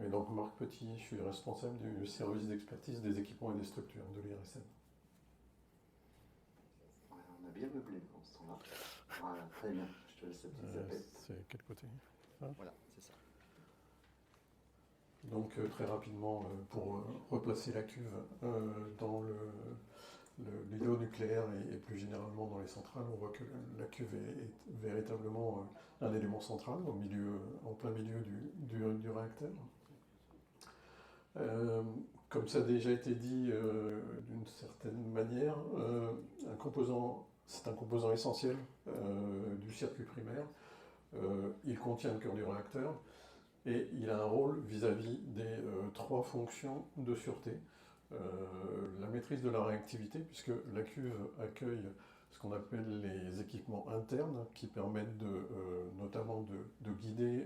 Et donc Marc Petit, je suis responsable du service d'expertise des équipements et des structures de l'IRSN. Ouais, on a bien meublé en ce temps-là. Voilà, très bien. Je te laisse la petite zapette. C'est quel côté ça. Voilà, c'est ça. Donc très rapidement, pour replacer la cuve dans l'îlot nucléaire et plus généralement dans les centrales, on voit que la cuve est véritablement un élément central en plein milieu du réacteur. Comme ça a déjà été dit d'une certaine manière, c'est un composant essentiel du circuit primaire. Il contient le cœur du réacteur et il a un rôle vis-à-vis des trois fonctions de sûreté. La maîtrise de la réactivité, puisque la cuve accueille ce qu'on appelle les équipements internes qui permettent notamment de guider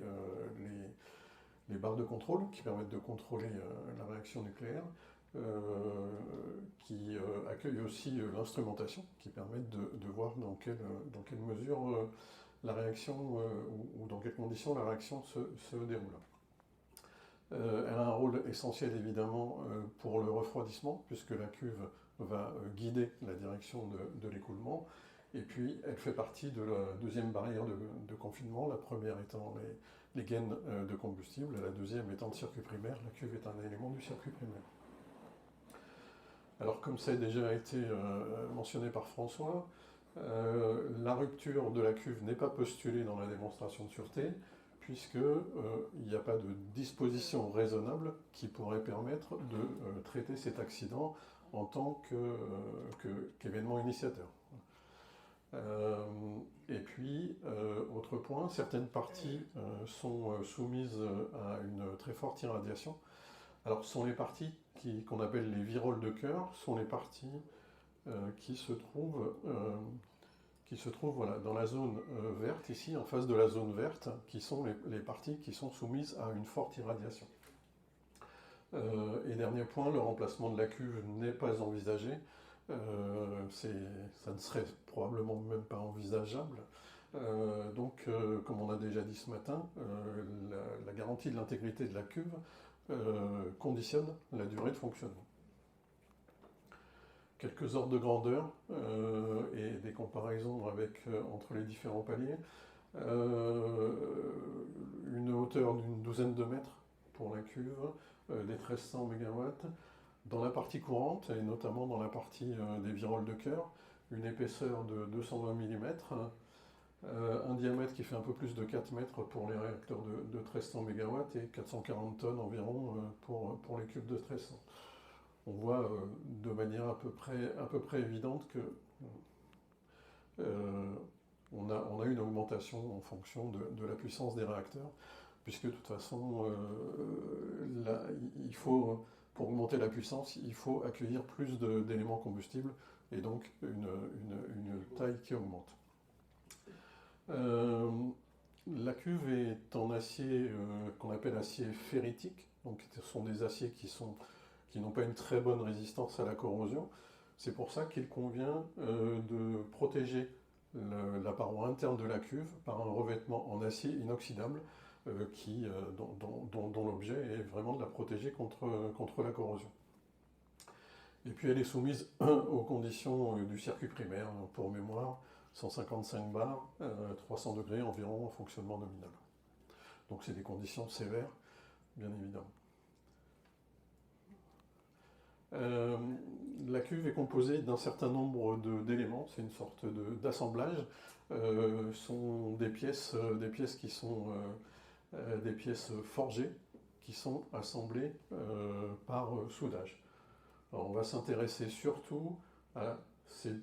les barres de contrôle, qui permettent de contrôler la réaction nucléaire, qui accueille aussi l'instrumentation, qui permettent de voir dans quelle mesure la réaction ou dans quelles conditions la réaction se déroule. Elle a un rôle essentiel évidemment pour le refroidissement, puisque la cuve va guider la direction de l'écoulement. Et puis elle fait partie de la deuxième barrière de confinement, la première étant les gaines de combustible, la deuxième étant le circuit primaire. La cuve est un élément du circuit primaire. Alors comme ça a déjà été mentionné par François, la rupture de la cuve n'est pas postulée dans la démonstration de sûreté, puisqu'il n'y a pas de disposition raisonnable qui pourrait permettre de traiter cet accident en tant qu'événement initiateur. Et puis, autre point, certaines parties sont soumises à une très forte irradiation. Alors, ce sont les parties qu'on appelle les viroles de cœur, sont les parties qui se trouvent voilà, dans la zone verte, ici, en face de la zone verte, qui sont les parties qui sont soumises à une forte irradiation. Et dernier point, le remplacement de la cuve n'est pas envisagé. Ça ne serait probablement même pas envisageable. Donc, comme on a déjà dit ce matin, la garantie de l'intégrité de la cuve conditionne la durée de fonctionnement. Quelques ordres de grandeur et des comparaisons entre les différents paliers. Une hauteur d'une douzaine de mètres pour la cuve, des 1300 MW. Dans la partie courante, et notamment dans la partie des viroles de cœur, une épaisseur de 220 mm, un diamètre qui fait un peu plus de 4 mètres pour les réacteurs de 1300 MW et 440 tonnes environ pour les cubes de 1300. On voit de manière à peu près évidente que on a une augmentation en fonction de la puissance des réacteurs, puisque de toute façon, pour augmenter la puissance, il faut accueillir plus d'éléments combustibles, et donc une taille qui augmente. La cuve est en acier qu'on appelle acier ferritique, donc ce sont des aciers qui n'ont pas une très bonne résistance à la corrosion. C'est pour ça qu'il convient de protéger la paroi interne de la cuve par un revêtement en acier inoxydable dont l'objet est vraiment de la protéger contre la corrosion. Et puis elle est soumise aux conditions du circuit primaire, pour mémoire, 155 bars, 300 degrés environ en fonctionnement nominal. Donc c'est des conditions sévères, bien évidemment. La cuve est composée d'un certain nombre d'éléments, c'est une sorte d'assemblage. Sont des pièces qui sont des pièces forgées qui sont assemblées par soudage. Alors on va s'intéresser surtout à ces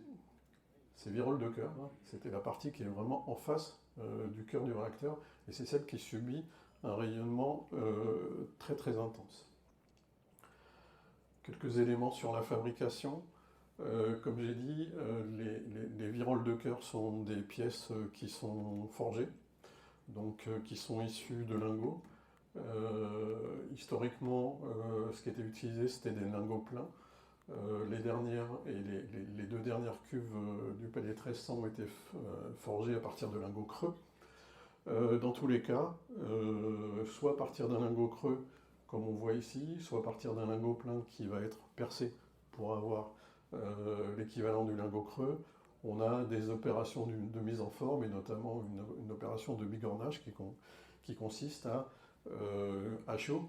viroles de cœur. C'était la partie qui est vraiment en face du cœur du réacteur et c'est celle qui subit un rayonnement très très intense. Quelques éléments sur la fabrication. Comme j'ai dit, les viroles de cœur sont des pièces qui sont forgées, donc qui sont issues de lingots. Historiquement, ce qui était utilisé, c'était des lingots pleins. Les deux dernières cuves du palier 1300 ont été forgées à partir de lingots creux. Dans tous les cas, soit à partir d'un lingot creux comme on voit ici, soit à partir d'un lingot plein qui va être percé pour avoir l'équivalent du lingot creux. On a des opérations de mise en forme et notamment une opération de bigornage qui consiste à chaud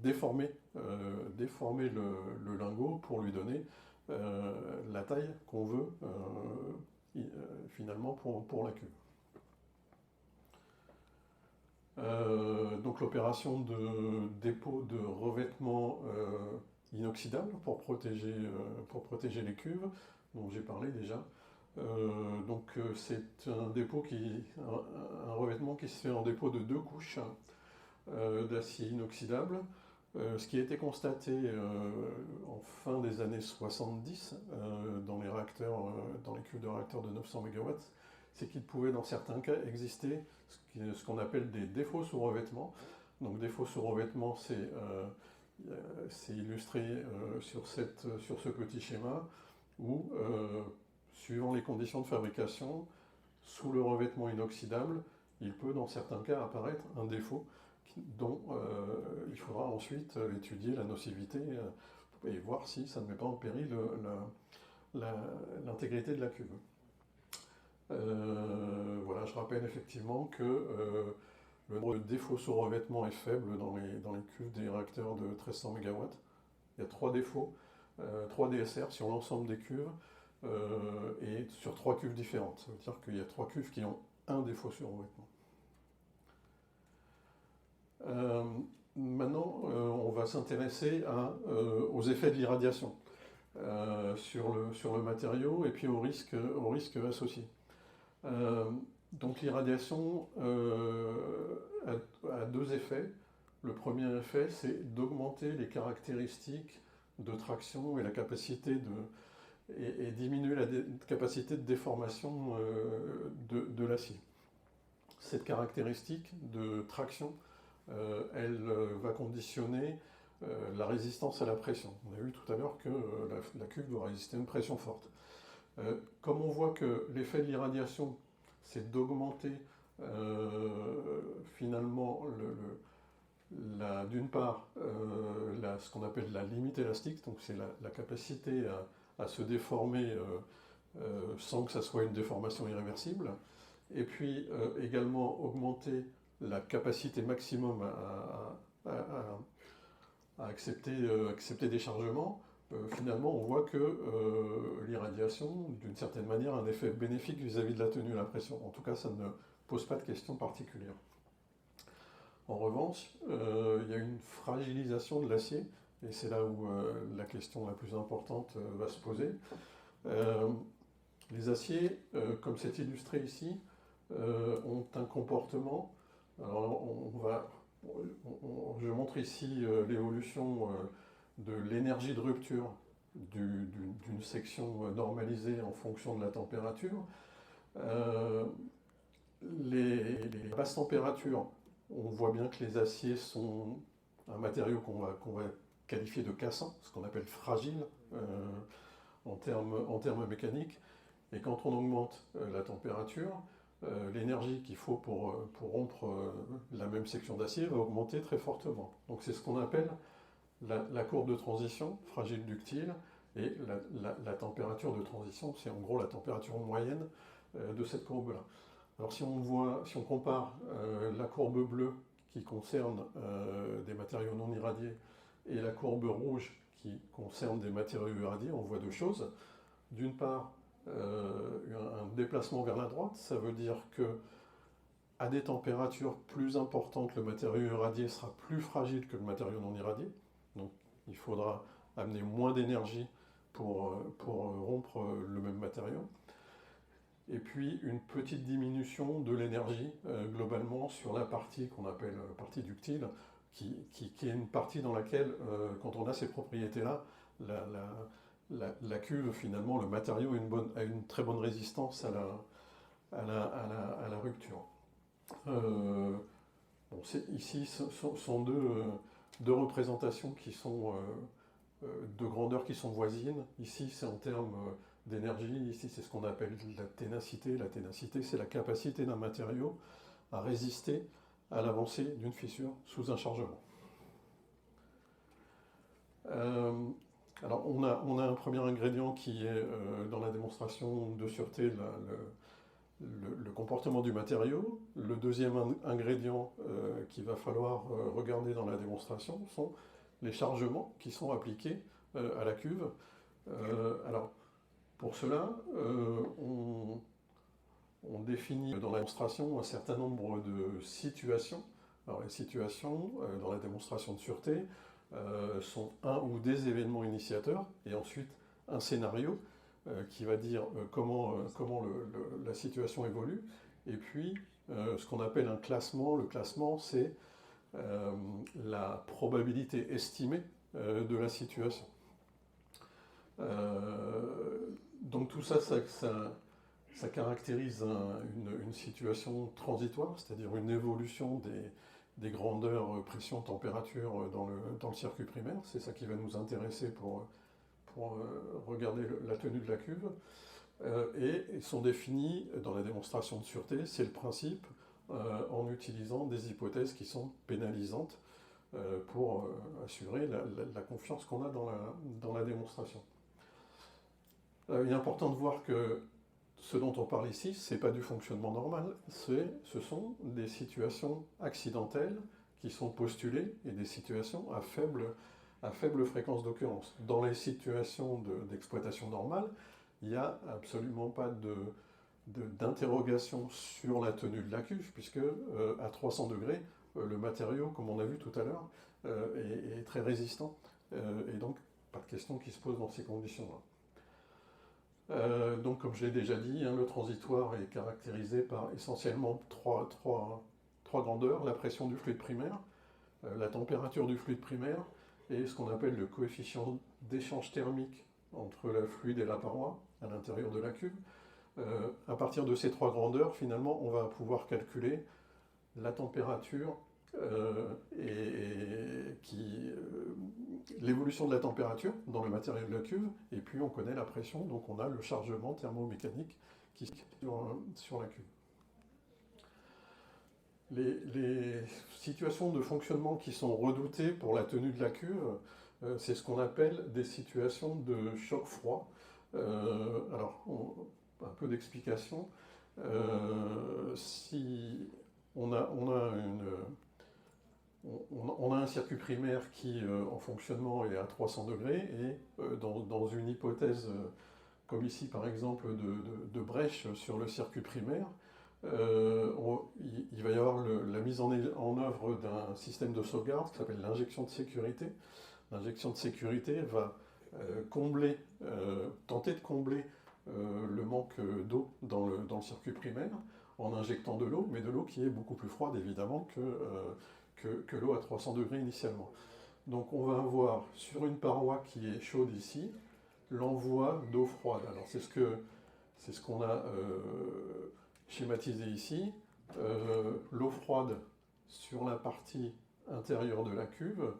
déformer le lingot pour lui donner la taille qu'on veut finalement pour la cuve. Donc l'opération de dépôt de revêtement inoxydable pour protéger les cuves, dont j'ai parlé déjà. C'est un revêtement qui se fait en dépôt de 2 couches d'acier inoxydable. Ce qui a été constaté en fin des années 70 dans les cuves de réacteurs de 900 MW, c'est qu'il pouvait dans certains cas exister ce qu'on appelle des défauts sous revêtement. Donc défauts sous revêtement, c'est illustré sur ce petit schéma où, suivant les conditions de fabrication, sous le revêtement inoxydable, il peut dans certains cas apparaître un défaut dont il faudra ensuite étudier la nocivité et voir si ça ne met pas en péril l'intégrité de la cuve. Voilà, je rappelle effectivement que le nombre de défauts sous revêtement est faible dans les cuves des réacteurs de 1300 MW. Il y a 3 défauts, 3 DSR sur l'ensemble des cuves et sur 3 cuves différentes. Ça veut dire qu'il y a 3 cuves qui ont un défaut sur revêtement. Maintenant, on va s'intéresser aux effets de l'irradiation sur le matériau et puis aux risques associés. Donc l'irradiation a 2 effets. Le premier effet, c'est d'augmenter les caractéristiques de traction et la capacité et diminuer la capacité de déformation de l'acier. Cette caractéristique de traction, elle va conditionner la résistance à la pression. On a vu tout à l'heure que la cuve doit résister à une pression forte. Comme on voit que l'effet de l'irradiation, c'est d'augmenter finalement d'une part ce qu'on appelle la limite élastique, donc c'est la capacité à se déformer sans que ça soit une déformation irréversible, et puis également augmenter la capacité maximum à accepter des chargements. Finalement, on voit que l'irradiation, d'une certaine manière, a un effet bénéfique vis-à-vis de la tenue à la pression. En tout cas, ça ne pose pas de questions particulières. En revanche, il y a une fragilisation de l'acier, et c'est là où la question la plus importante va se poser. Les aciers, comme c'est illustré ici, ont un comportement. Alors, je montre ici l'évolution de l'énergie de rupture d'une section normalisée en fonction de la température. Les basses températures, on voit bien que les aciers sont un matériau qu'on va qualifier de cassant, ce qu'on appelle fragile en termes mécaniques. Et quand on augmente la température, l'énergie qu'il faut pour rompre la même section d'acier va augmenter très fortement. Donc c'est ce qu'on appelle la courbe de transition, fragile ductile, et la température de transition, c'est en gros la température moyenne de cette courbe-là. Alors si on compare la courbe bleue qui concerne des matériaux non irradiés et la courbe rouge qui concerne des matériaux irradiés, on voit 2 choses. D'une part, un déplacement vers la droite, ça veut dire que à des températures plus importantes, le matériau irradié sera plus fragile que le matériau non irradié. Donc il faudra amener moins d'énergie pour rompre le même matériau. Et puis une petite diminution de l'énergie globalement sur la partie qu'on appelle partie ductile, qui est une partie dans laquelle, quand on a ces propriétés-là, la cuve, finalement, le matériau a une très bonne résistance à la rupture. Ici, ce sont deux représentations qui sont de grandeur qui sont voisines. Ici, c'est en termes d'énergie. Ici, c'est ce qu'on appelle la ténacité. La ténacité, c'est la capacité d'un matériau à résister à l'avancée d'une fissure sous un chargement. Alors on a un premier ingrédient qui est dans la démonstration de sûreté le comportement du matériau. Le deuxième ingrédient qu'il va falloir regarder dans la démonstration sont les chargements qui sont appliqués à la cuve. Alors pour cela, on définit dans la démonstration un certain nombre de situations. Alors les situations dans la démonstration de sûreté sont un ou des événements initiateurs et ensuite un scénario qui va dire comment la situation évolue, et puis ce qu'on appelle un classement. Le classement, c'est la probabilité estimée de la situation. Donc tout ça, ça caractérise une situation transitoire, c'est-à-dire une évolution des grandeurs pression-température dans le circuit primaire. C'est ça qui va nous intéresser pour regarder la tenue de la cuve. Et ils sont définis dans la démonstration de sûreté, c'est le principe, en utilisant des hypothèses qui sont pénalisantes pour assurer la confiance qu'on a dans la démonstration. Il est important de voir que ce dont on parle ici, ce n'est pas du fonctionnement normal, ce sont des situations accidentelles qui sont postulées et des situations à faible fréquence d'occurrence. Dans les situations d'exploitation normale, il n'y a absolument pas d'interrogation sur la tenue de la cuve, puisque à 300 degrés, le matériau, comme on a vu tout à l'heure, est très résistant, et donc pas de question qui se pose dans ces conditions-là. Donc, comme je l'ai déjà dit, le transitoire est caractérisé par essentiellement trois grandeurs: la pression du fluide primaire, la température du fluide primaire et ce qu'on appelle le coefficient d'échange thermique entre le fluide et la paroi à l'intérieur de la cuve. À partir de ces trois grandeurs, finalement, on va pouvoir calculer la température l'évolution de la température dans le matériel de la cuve, et puis on connaît la pression, donc on a le chargement thermomécanique qui est sur la cuve. Les situations de fonctionnement qui sont redoutées pour la tenue de la cuve, c'est ce qu'on appelle des situations de choc froid. Alors, un peu d'explication. Si on a un circuit primaire qui, en fonctionnement, est à 300 degrés, et dans une hypothèse, comme ici par exemple, de brèche sur le circuit primaire, il va y avoir la mise en œuvre d'un système de sauvegarde qui s'appelle l'injection de sécurité. L'injection de sécurité va tenter de combler le manque d'eau dans le circuit primaire en injectant de l'eau, mais de l'eau qui est beaucoup plus froide évidemment que l'eau à 300 degrés initialement. Donc on va avoir sur une paroi qui est chaude ici, l'envoi d'eau froide. Alors c'est ce qu'on a schématisé ici. L'eau froide sur la partie intérieure de la cuve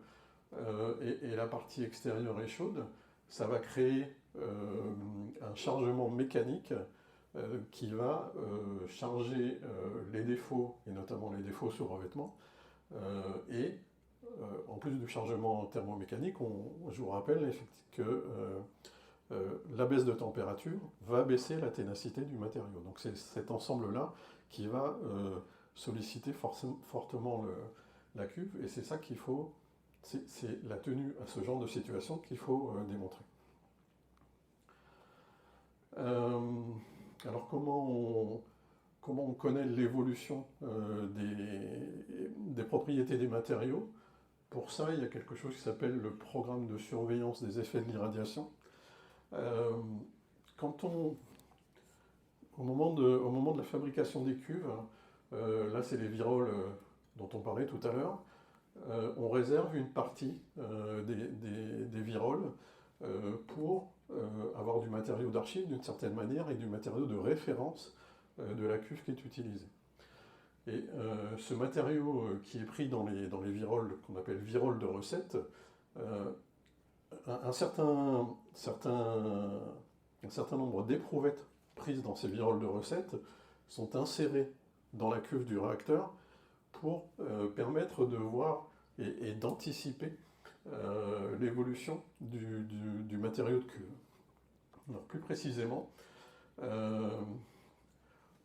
et la partie extérieure est chaude. Ça va créer un chargement mécanique qui va charger les défauts, et notamment les défauts sur revêtement. En plus du chargement thermomécanique, je vous rappelle que la baisse de température va baisser la ténacité du matériau. Donc c'est cet ensemble-là qui va solliciter fortement la cuve, et c'est ça qu'il faut, c'est la tenue à ce genre de situation qu'il faut démontrer. Alors comment on connaît l'évolution des propriétés des matériaux? Pour ça, il y a quelque chose qui s'appelle le programme de surveillance des effets de l'irradiation. Au moment de la fabrication des cuves, là c'est les viroles dont on parlait tout à l'heure, on réserve une partie des viroles pour avoir du matériau d'archive d'une certaine manière et du matériau de référence de la cuve qui est utilisée. Et ce matériau qui est pris dans les viroles qu'on appelle viroles de recette, un certain nombre d'éprouvettes prises dans ces viroles de recette sont insérées dans la cuve du réacteur pour permettre de voir et d'anticiper l'évolution du matériau de cuve. Alors, plus précisément,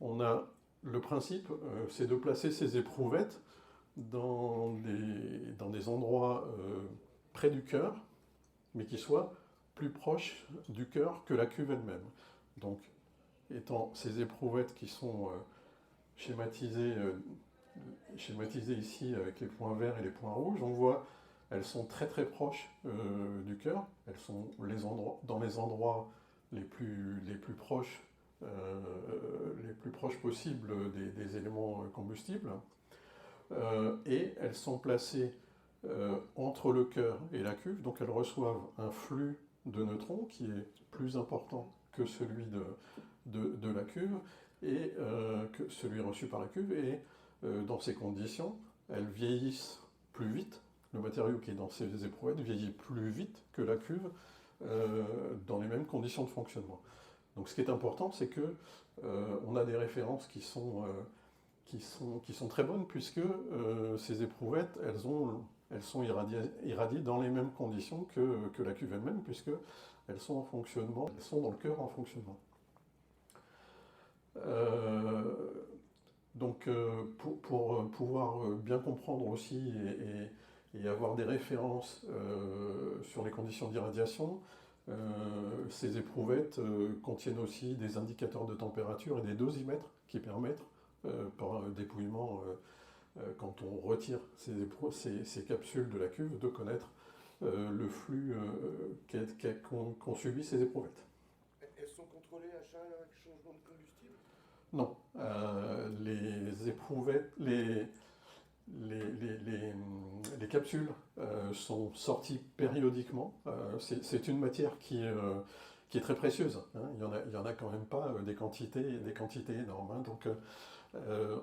on a le principe, c'est de placer ces éprouvettes dans des endroits près du cœur, mais qui soient plus proches du cœur que la cuve elle-même. Donc, étant ces éprouvettes qui sont schématisées ici avec les points verts et les points rouges, on voit elles sont très très proches du cœur. Elles sont dans les endroits les plus proches possibles des éléments combustibles. Et elles sont placées entre le cœur et la cuve, donc elles reçoivent un flux de neutrons qui est plus important que celui de la cuve, et que celui reçu par la cuve, et dans ces conditions, elles vieillissent plus vite. Le matériau qui est dans ces éprouvettes vieillit plus vite que la cuve dans les mêmes conditions de fonctionnement. Donc ce qui est important, c'est que on a des références qui sont très bonnes, puisque ces éprouvettes, elles sont irradiées dans les mêmes conditions que la cuve elle-même, puisque elles sont en fonctionnement, elles sont dans le cœur en fonctionnement. Donc pour pouvoir bien comprendre aussi et avoir des références sur les conditions d'irradiation, ces éprouvettes contiennent aussi des indicateurs de température et des dosimètres qui permettent, par dépouillement, quand on retire ces capsules de la cuve, de connaître le flux qu'ont subi ces éprouvettes. Elles sont contrôlées à chaque changement de combustible? Non, les éprouvettes, les capsules sont sorties périodiquement. C'est une matière qui est très précieuse, hein. Il y en a quand même pas des quantités énormes, hein. Donc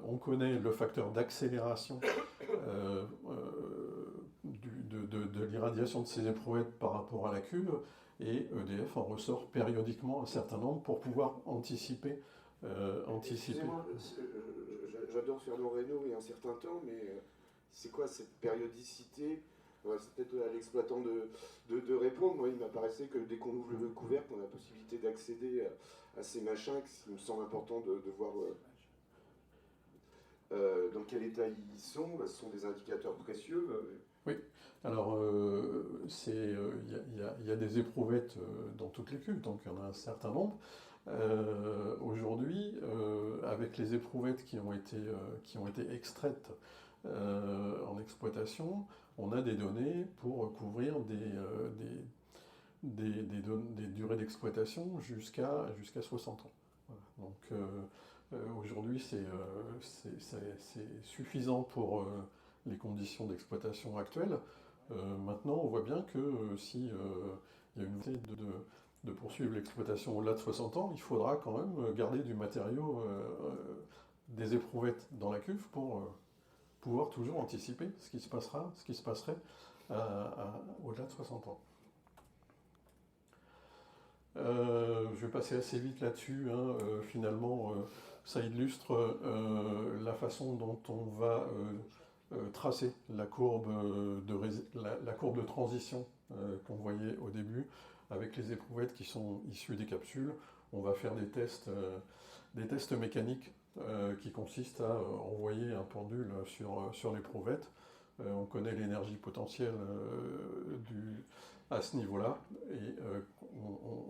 on connaît le facteur d'accélération de l'irradiation de ces éprouvettes par rapport à la cuve, et EDF en ressort périodiquement un certain nombre pour pouvoir anticiper. Excusez-moi, j'adore Fernand Reynaud et un certain temps, mais c'est quoi cette périodicité? Ouais, c'est peut-être à l'exploitant de répondre. Moi, il m'apparaissait que dès qu'on ouvre le couvercle, on a la possibilité d'accéder à ces machins, il me semble important de voir dans quel état ils sont. Ce sont des indicateurs précieux. Oui, alors il y a des éprouvettes dans toutes les cuves, donc il y en a un certain nombre. Aujourd'hui, avec les éprouvettes qui ont été extraites en exploitation, on a des données pour couvrir des durées d'exploitation jusqu'à 60 ans. Voilà. Donc aujourd'hui, c'est suffisant pour les conditions d'exploitation actuelles. Maintenant, on voit bien que si il y a une volonté de poursuivre l'exploitation au-delà de 60 ans, il faudra quand même garder du matériau, des éprouvettes dans la cuve pour pouvoir toujours anticiper ce qui se passerait au-delà de 60 ans. Je vais passer assez vite là-dessus, hein. Finalement, ça illustre la façon dont on va tracer la courbe de transition qu'on voyait au début, avec les éprouvettes qui sont issues des capsules. On va faire des tests mécaniques qui consistent à envoyer un pendule sur l'éprouvette. On connaît l'énergie potentielle à ce niveau-là, et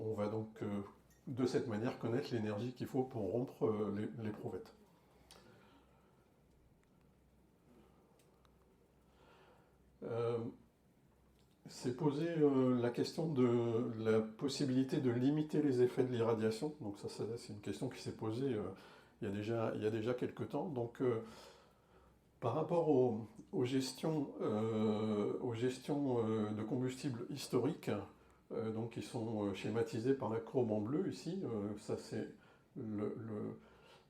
on va donc de cette manière connaître l'énergie qu'il faut pour rompre l'éprouvette. C'est posé la question de la possibilité de limiter les effets de l'irradiation. Donc ça, c'est une question qui s'est posée il y a déjà quelques temps. Donc par rapport aux gestions de combustibles historiques, donc qui sont schématisées par la courbe en bleu ici, ça c'est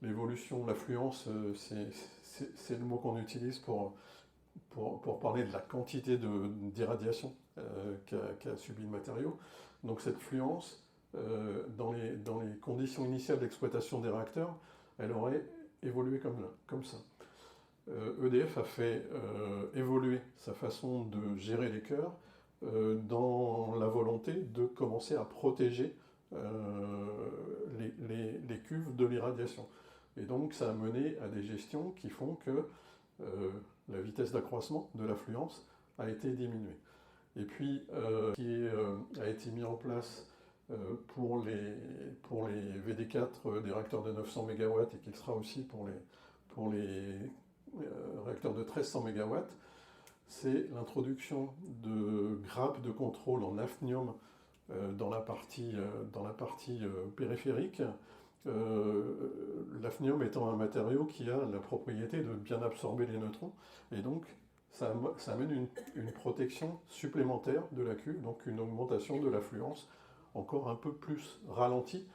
l'évolution, l'affluence, c'est le mot qu'on utilise pour parler de la quantité d'irradiation qu'a subi le matériau. Donc cette fluence, dans les conditions initiales d'exploitation des réacteurs, elle aurait évolué comme ça. EDF a fait évoluer sa façon de gérer les cœurs dans la volonté de commencer à protéger les cuves de l'irradiation. Et donc ça a mené à des gestions qui font que la vitesse d'accroissement de l'affluence a été diminuée. Et puis, qui a été mis en place pour les VD4 des réacteurs de 900 MW et qui le sera aussi pour les réacteurs de 1300 MW, c'est l'introduction de grappes de contrôle en hafnium dans la partie périphérique. L'hafnium étant un matériau qui a la propriété de bien absorber les neutrons, et donc ça amène une protection supplémentaire de la cuve, donc une augmentation de l'affluence encore un peu plus ralentie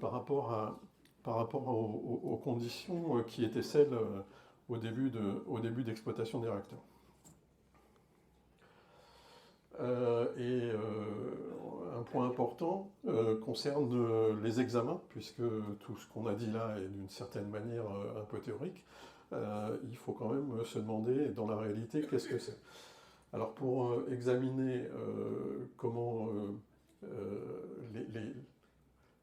par rapport aux conditions qui étaient celles au début d'exploitation des réacteurs. Un point important concerne les examens, puisque tout ce qu'on a dit là est d'une certaine manière un peu théorique. Il faut quand même se demander dans la réalité qu'est-ce que c'est. Alors pour examiner comment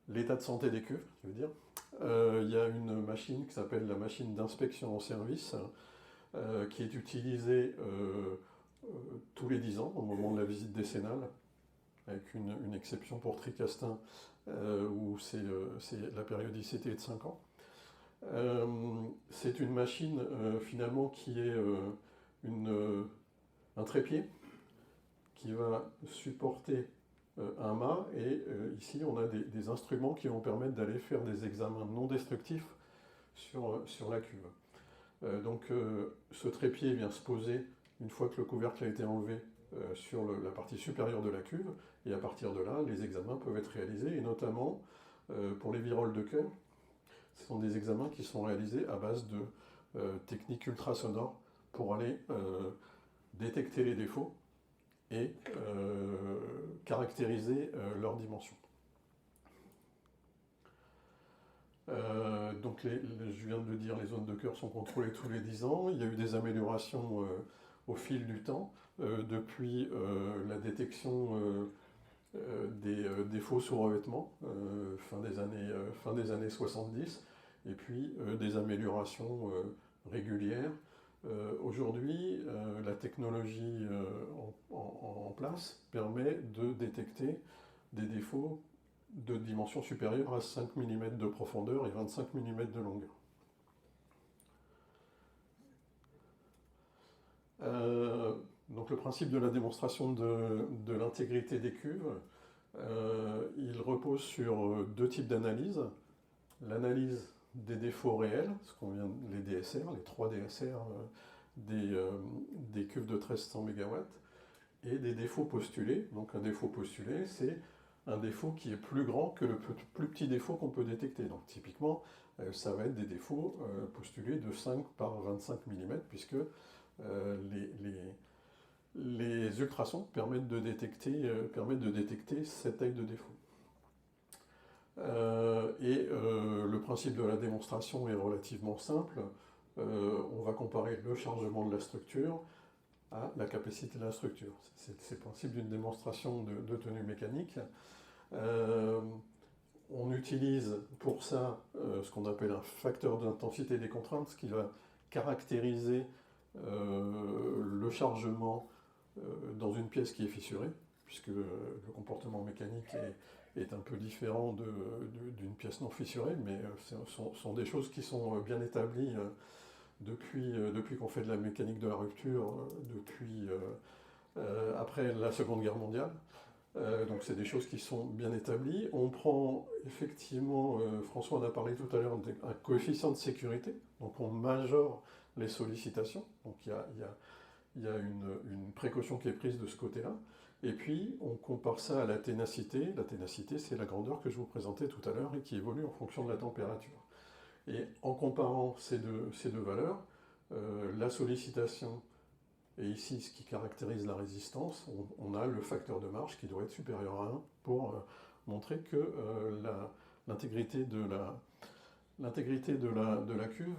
l'état de santé des cuves, je veux dire, il y a une machine qui s'appelle la machine d'inspection en service qui est utilisée tous les 10 ans au moment de la visite décennale, avec une exception pour Tricastin où la périodicité est de 5 ans. C'est une machine finalement qui est un trépied qui va supporter un mât et ici on a des instruments qui vont permettre d'aller faire des examens non destructifs sur la cuve. Donc ce trépied vient se poser une fois que le couvercle a été enlevé sur la partie supérieure de la cuve, et à partir de là, les examens peuvent être réalisés, et notamment pour les viroles de cœur, ce sont des examens qui sont réalisés à base de techniques ultrasonores pour aller détecter les défauts et caractériser leurs dimensions. Donc je viens de le dire, les zones de cœur sont contrôlées tous les 10 ans. Il y a eu des améliorations au fil du temps, depuis la détection des défauts sous revêtement, fin des années 70, et puis des améliorations régulières. Aujourd'hui, la technologie en place permet de détecter des défauts de dimension supérieure à 5 mm de profondeur et 25 mm de longueur. Donc le principe de la démonstration de l'intégrité des cuves, il repose sur deux types d'analyse. L'analyse des défauts réels, les DSR, les 3 DSR des cuves de 1300 MW, et des défauts postulés. Donc un défaut postulé, c'est un défaut qui est plus grand que le plus petit défaut qu'on peut détecter. Donc typiquement, ça va être des défauts postulés de 5 par 25 mm, puisque les ultrasons permettent de détecter cette taille de défaut. Le principe de la démonstration est relativement simple. On va comparer le chargement de la structure à la capacité de la structure. C'est le principe d'une démonstration de tenue mécanique. On utilise pour ça ce qu'on appelle un facteur d'intensité des contraintes, ce qui va caractériser le chargement dans une pièce qui est fissurée, puisque le comportement mécanique est un peu différent d'une pièce non fissurée, mais ce sont des choses qui sont bien établies depuis qu'on fait de la mécanique de la rupture, depuis après la Seconde Guerre mondiale. Donc c'est des choses qui sont bien établies. On prend effectivement, François en a parlé tout à l'heure, un coefficient de sécurité, donc on majore les sollicitations, donc il y a une précaution qui est prise de ce côté-là, et puis on compare ça à la ténacité. La ténacité, c'est la grandeur que je vous présentais tout à l'heure et qui évolue en fonction de la température. Et en comparant ces deux valeurs, la sollicitation et ici ce qui caractérise la résistance, on a le facteur de marge qui doit être supérieur à 1 pour montrer que l'intégrité l'intégrité de la cuve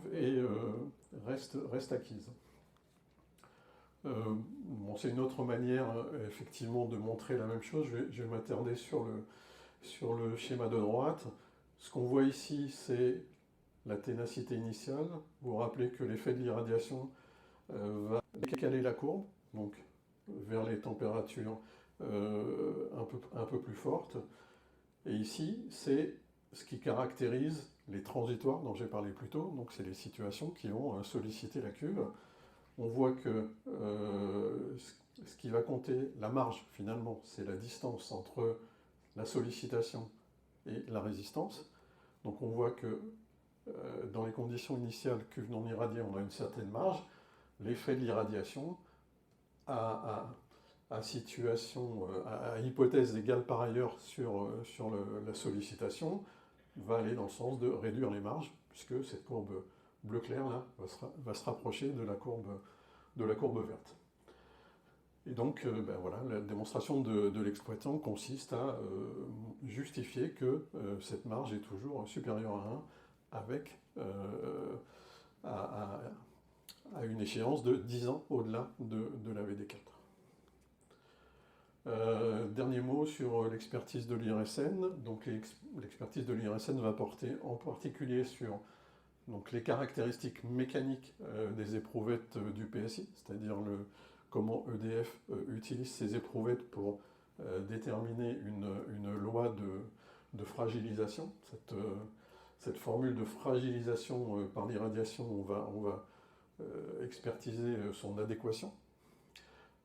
reste acquise. Bon, c'est une autre manière, effectivement, de montrer la même chose. Je vais m'attarder sur le schéma de droite. Ce qu'on voit ici, c'est la ténacité initiale. Vous vous rappelez que l'effet de l'irradiation va décaler la courbe, donc vers les températures un peu plus fortes. Et ici, c'est ce qui caractérise les transitoires dont j'ai parlé plus tôt. Donc c'est les situations qui vont solliciter la cuve. On voit que ce qui va compter, la marge finalement, c'est la distance entre la sollicitation et la résistance. Donc on voit que dans les conditions initiales cuve non irradiée, on a une certaine marge. L'effet de l'irradiation à hypothèse égale par ailleurs sur la sollicitation va aller dans le sens de réduire les marges, puisque cette courbe bleu clair là va se rapprocher de la courbe verte. Et donc voilà, la démonstration de l'exploitant consiste à justifier que cette marge est toujours supérieure à 1 avec à une échéance de 10 ans au-delà de la VD4. Dernier mot sur l'expertise de l'IRSN. Donc l'expertise de l'IRSN va porter en particulier sur donc, les caractéristiques mécaniques des éprouvettes du PSI, c'est-à-dire comment EDF utilise ces éprouvettes pour déterminer une loi de fragilisation. Cette formule de fragilisation par l'irradiation, on va expertiser son adéquation.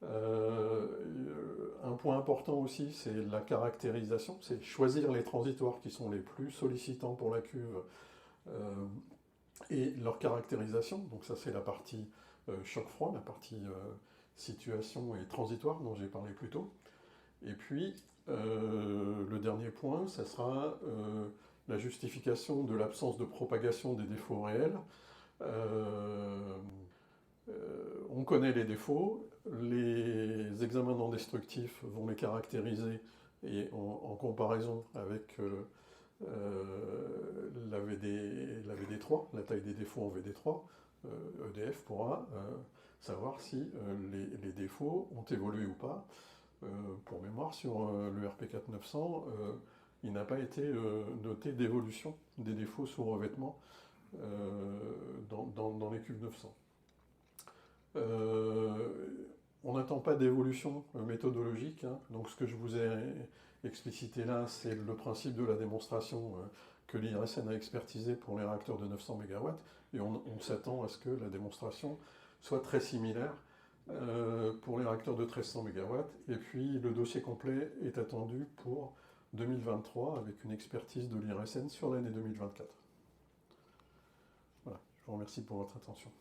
Un point important aussi, c'est la caractérisation, c'est choisir les transitoires qui sont les plus sollicitants pour la cuve et leur caractérisation. Donc ça c'est la partie choc-froid, la partie situation et transitoire dont j'ai parlé plus tôt. Et puis le dernier point, ça sera la justification de l'absence de propagation des défauts réels. On connaît les défauts, les examens non destructifs vont les caractériser et en comparaison avec la VD3, la taille des défauts en VD3, EDF pourra savoir si les défauts ont évolué ou pas. Pour mémoire, sur le RP4 900, il n'a pas été noté d'évolution des défauts sous revêtement dans les cuves 900. On n'attend pas d'évolution méthodologique, hein. Donc ce que je vous ai explicité là, c'est le principe de la démonstration que l'IRSN a expertisé pour les réacteurs de 900 MW, et on s'attend à ce que la démonstration soit très similaire pour les réacteurs de 1300 MW, et puis le dossier complet est attendu pour 2023 avec une expertise de l'IRSN sur l'année 2024. Voilà, je vous remercie pour votre attention.